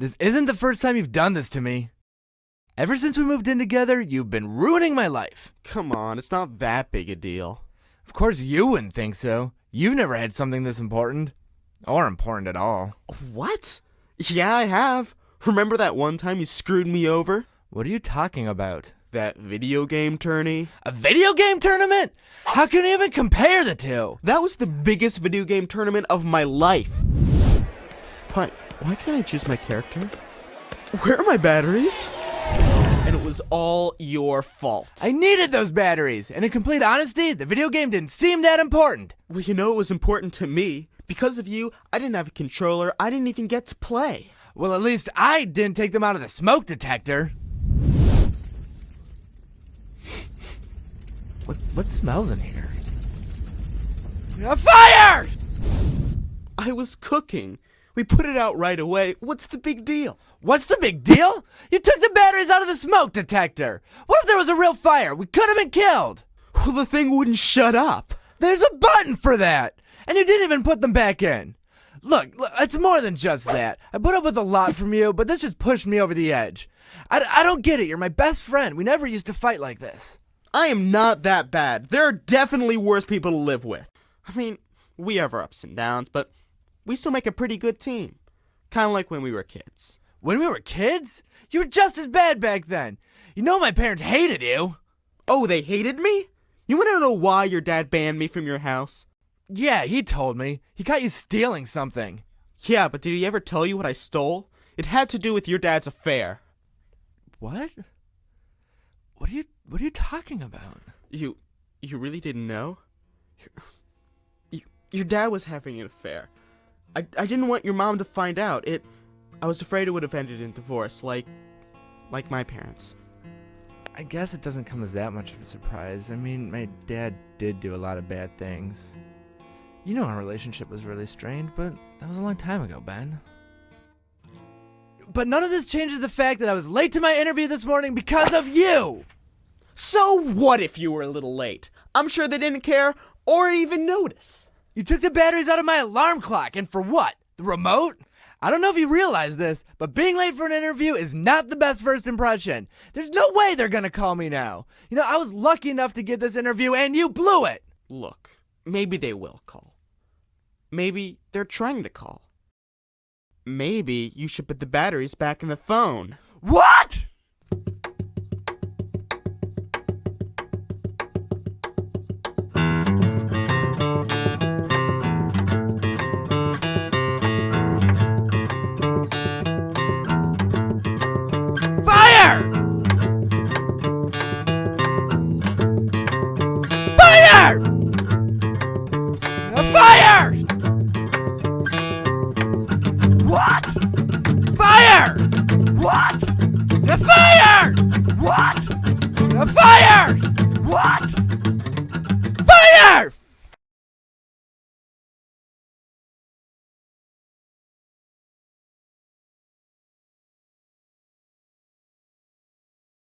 This isn't the first time you've done this to me. Ever since we moved in together, you've been ruining my life. Come on, it's not that big a deal. Of course you wouldn't think so. You've never had something this important. Or important at all. What? Yeah, I have. Remember that one time you screwed me over? What are you talking about? That video game tourney? A video game tournament? How can you even compare the two? That was the biggest video game tournament of my life. Why can't I choose my character? Where are my batteries? And it was all your fault. I needed those batteries, and in complete honesty, the video game didn't seem that important. Well, you know it was important to me. Because of you, I didn't have a controller. I didn't even get to play. Well, at least I didn't take them out of the smoke detector. What smells in here? A fire! I was cooking. We put it out right away. What's the big deal? What's the big deal? You took the batteries out of the smoke detector. What if there was a real fire? We could have been killed. Well, the thing wouldn't shut up. There's a button for that. And you didn't even put them back in. Look, it's more than just that. I put up with a lot from you, but this just pushed me over the edge. I don't get it. You're my best friend. We never used to fight like this. I am not that bad. There are definitely worse people to live with. I mean, we have our ups and downs, but we still make a pretty good team. Kind of like when we were kids. When we were kids? You were just as bad back then. You know my parents hated you. Oh, they hated me? You want to know why your dad banned me from your house? Yeah, he told me. He caught you stealing something. Yeah, but did he ever tell you what I stole? It had to do with your dad's affair. What? What are you talking about? You really didn't know? Your dad was having an affair. I didn't want your mom to find out. I was afraid it would have ended in divorce, like my parents. I guess it doesn't come as that much of a surprise. I mean, my dad did do a lot of bad things. You know our relationship was really strained, but that was a long time ago, Ben. But none of this changes the fact that I was late to my interview this morning because of you! So what if you were a little late? I'm sure they didn't care or even notice. You took the batteries out of my alarm clock, and for what? The remote? I don't know if you realize this, but being late for an interview is not the best first impression. There's no way they're gonna call me now. You know, I was lucky enough to get this interview, and you blew it! Look, maybe they will call. Maybe they're trying to call. Maybe you should put the batteries back in the phone. What?!